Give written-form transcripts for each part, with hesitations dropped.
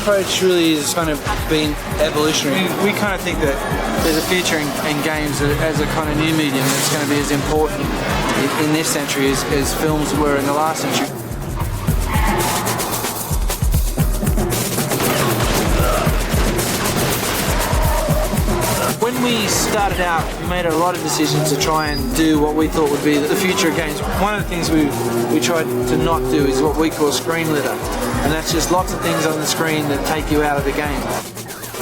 approach really has kind of been evolutionary. We kind of think that there's a future in games as a kind of new medium that's going to be as important in this century as films were in the last century. When we started out, we made a lot of decisions to try and do what we thought would be the future of games. One of the things we tried to not do is what we call screen litter, and that's just lots of things on the screen that take you out of the game.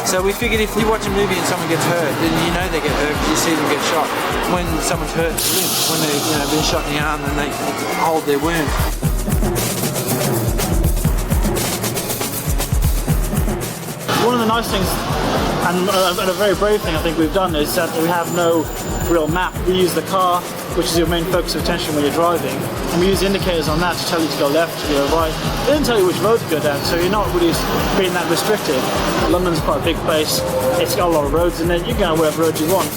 So we figured if you watch a movie and someone gets hurt, then you know they get hurt because you see them get shot. When someone's hurt, when they've been shot in the arm, then they hold their wound. One of the nice things, and a very brave thing I think we've done, is that we have no real map. We use the car, which is your main focus of attention when you're driving, and we use the indicators on that to tell you to go left, to go right. It doesn't tell you which road to go down, so you're not really being that restricted. London's quite a big place, it's got a lot of roads in it, you can go wherever road you want.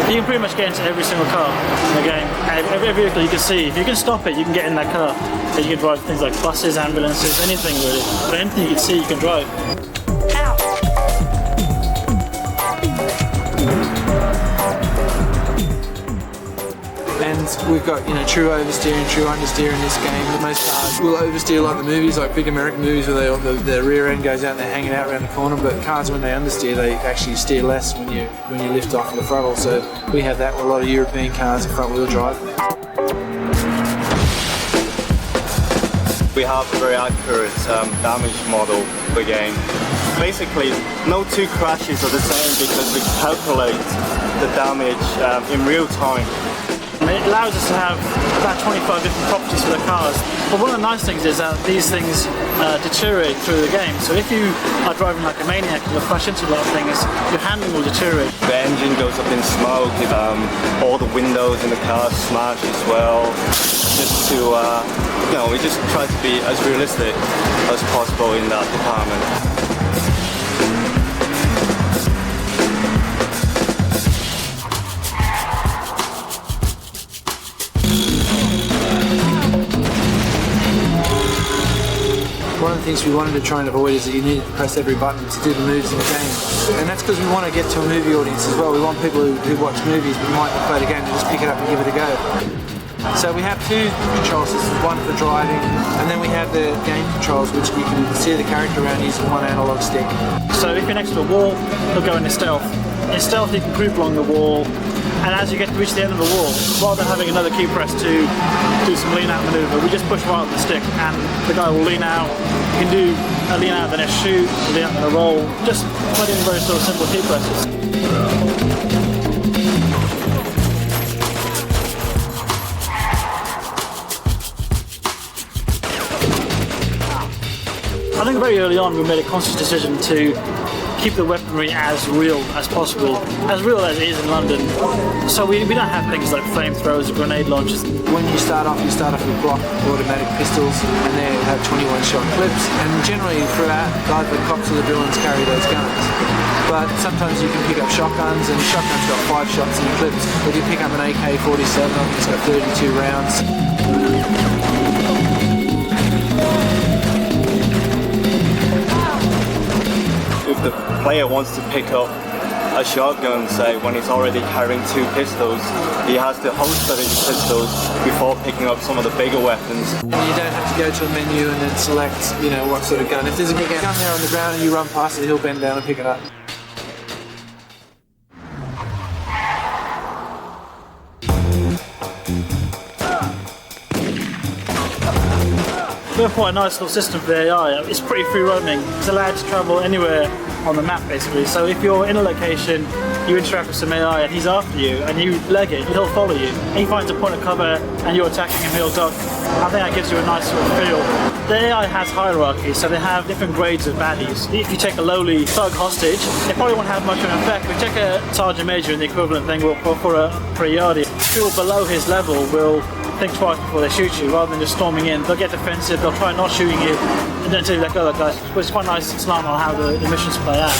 You can pretty much get into every single car in the game. Every vehicle you can see, if you can stop it, you can get in that car. And you can drive things like buses, ambulances, anything really. But anything you can see, you can drive. And we've got true oversteer and true understeer in this game. Most cars will oversteer like the movies, like big American movies where the rear end goes out and they're hanging out around the corner, but cars when they understeer they actually steer less when you lift off the throttle. So we have that with a lot of European cars in front wheel drive. We have a very accurate damage model for the game. Basically, no two crashes are the same because we calculate the damage in real time. It allows us to have about 25 different properties for the cars. But one of the nice things is that these things deteriorate through the game. So if you are driving like a maniac and you'll crash into a lot of things, your handling will deteriorate. The engine goes up in smoke, all the windows in the car smash as well. Just to, we just try to be as realistic as possible in that department. One of the things we wanted to try and avoid is that you needed to press every button to do the moves in the game. And that's because we want to get to a movie audience as well. We want people who watch movies but might not play the game to just pick it up and give it a go. So we have two control systems, one for driving, and then we have the game controls, which you can steer the character around using one analog stick. So if you're next to a wall, you'll go into stealth. In stealth you can creep along the wall, and as you get to reach the end of the wall, rather than having another key press to do some lean out maneuver, we just push right on the stick and the guy will lean out. You can do a lean out then a shoot, a lean out then a roll, just put in very sort of simple key presses. I think very early on we made a conscious decision to keep the weaponry as real as possible, as real as it is in London. So we don't have things like flamethrowers or grenade launchers. When you start off with Glock automatic pistols, and they have 21 shot clips, and generally throughout, either the cops or the villains carry those guns. But sometimes you can pick up shotguns, and shotguns got 5 shots in the clips. If you pick up an AK-47, it's got 32 rounds. If the player wants to pick up a shotgun, say, when he's already carrying 2 pistols, he has to holster his pistols before picking up some of the bigger weapons. And you don't have to go to a menu and then select, what sort of gun. If there's a big gun there on the ground and you run past it, he'll bend down and pick it up. We have quite a nice little system for the AI. It's pretty free roaming. It's allowed to travel anywhere on the map basically. So if you're in a location, you interact with some AI and he's after you and you leg it, he'll follow you. He finds a point of cover and you're attacking him, he'll duck. I think that gives you a nice sort of feel. The AI has hierarchies, so they have different grades of baddies. If you take a lowly thug hostage, it probably won't have much of an effect. If you take a sergeant major and the equivalent thing for a yardie, people below his level will think twice before they shoot you, rather than just storming in. They'll get defensive, they'll try not shooting you, and then until you let go of that guy. But it's quite a nice slant on how the missions play out.